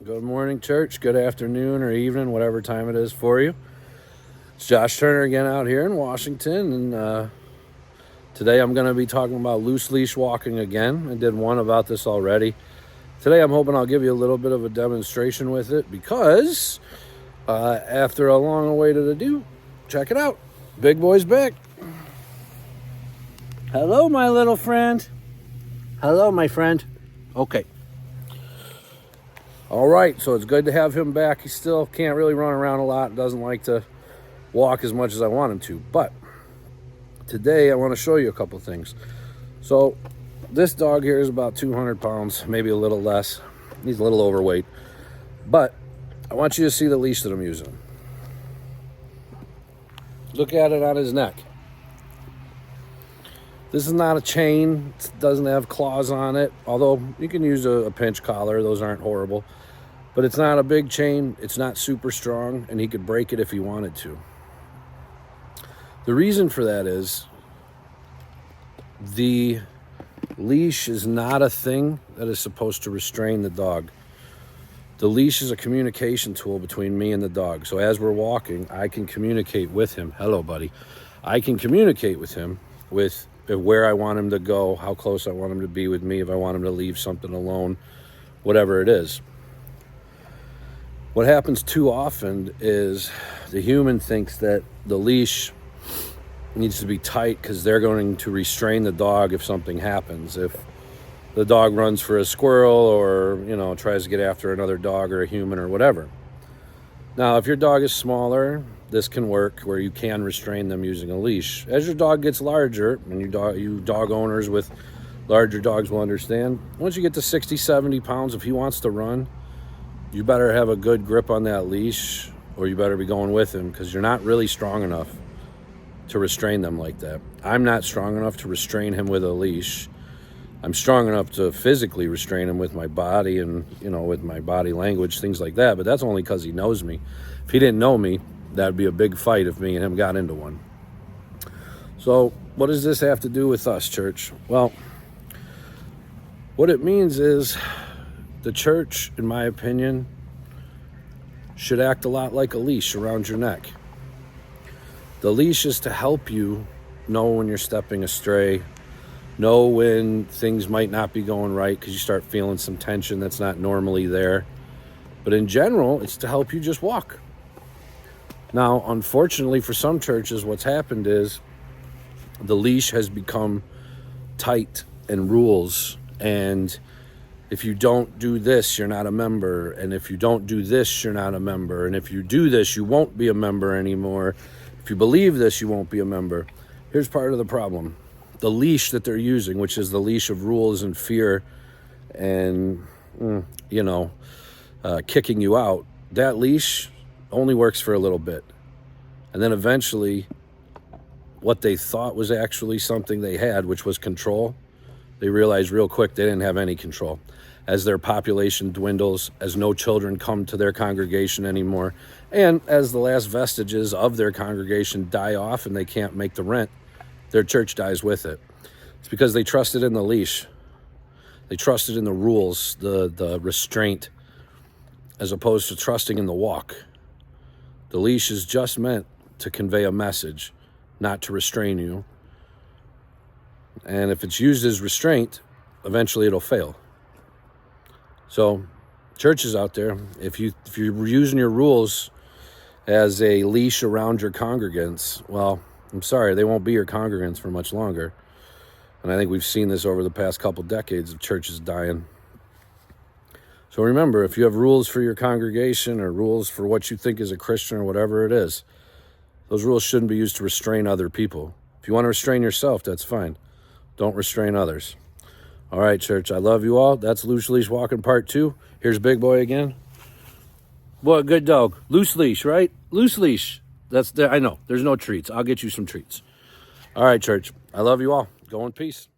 Good morning, church. Good afternoon or evening, whatever time it is for you. It's Josh Turner again out here in Washington, and today I'm going to be talking about loose leash walking again. I did one about this already. Today I'm hoping I'll give you a little bit of a demonstration with it because after a long awaited ado, check it out. Big boy's back. Hello, my little friend. Hello, my friend. Okay. All right, so it's good to have him back. He still can't really run around a lot, doesn't like to walk as much as I want him to. But today I want to show you a couple things. So this dog here is about 200 pounds, maybe a little less. He's a little overweight. But I want you to see the leash that I'm using. Look at it on his neck. This is not a chain. It doesn't have claws on it, although you can use a pinch collar. Those aren't horrible. But it's not a big chain. It's not super strong, and he could break it if he wanted to. The reason for that is the leash is not a thing that is supposed to restrain the dog. The leash is a communication tool between me and the dog. So as we're walking, I can communicate with him. Hello, buddy. I can communicate with him with where I want him to go, how close I want him to be with me, if I want him to leave something alone, whatever it is. What happens too often is the human thinks that the leash needs to be tight because they're going to restrain the dog if something happens. If the dog runs for a squirrel or, tries to get after another dog or a human or whatever. Now, if your dog is smaller, this can work where you can restrain them using a leash. As your dog gets larger, and you dog owners with larger dogs will understand, once you get to 60, 70 pounds, if he wants to run, you better have a good grip on that leash, or you better be going with him because you're not really strong enough to restrain them like that. I'm not strong enough to restrain him with a leash. I'm strong enough to physically restrain him with my body and, with my body language, things like that. But that's only because he knows me. If he didn't know me, that'd be a big fight if me and him got into one. So what does this have to do with us, church? Well, what it means is the church, in my opinion, should act a lot like a leash around your neck. The leash is to help you know when you're stepping astray, know when things might not be going right because you start feeling some tension that's not normally there. But in general, it's to help you just walk. Now, unfortunately, for some churches, what's happened is the leash has become tight and rules. And if you don't do this, you're not a member. And if you don't do this, you're not a member. And if you do this, you won't be a member anymore. If you believe this, you won't be a member. Here's part of the problem. The leash that they're using, which is the leash of rules and fear and, kicking you out, that leash only works for a little bit. And then eventually, what they thought was actually something they had, which was control, they realized real quick they didn't have any control. As their population dwindles, as no children come to their congregation anymore, and as the last vestiges of their congregation die off and they can't make the rent, their church dies with it. It's because they trusted in the leash. They trusted in the rules, the restraint, as opposed to trusting in the walk. The leash is just meant to convey a message, not to restrain you. And if it's used as restraint, eventually it'll fail. So, churches out there, if you're using your rules as a leash around your congregants, well, I'm sorry, they won't be your congregants for much longer. And I think we've seen this over the past couple decades of churches dying. So remember, if you have rules for your congregation or rules for what you think is a Christian or whatever it is, those rules shouldn't be used to restrain other people. If you want to restrain yourself, that's fine. Don't restrain others. All right, church, I love you all. That's Loose Leash Walking Part 2. Here's Big Boy again. Boy, good dog. Loose leash, right? Loose leash. I know. There's no treats. I'll get you some treats. All right, church. I love you all. Go in peace.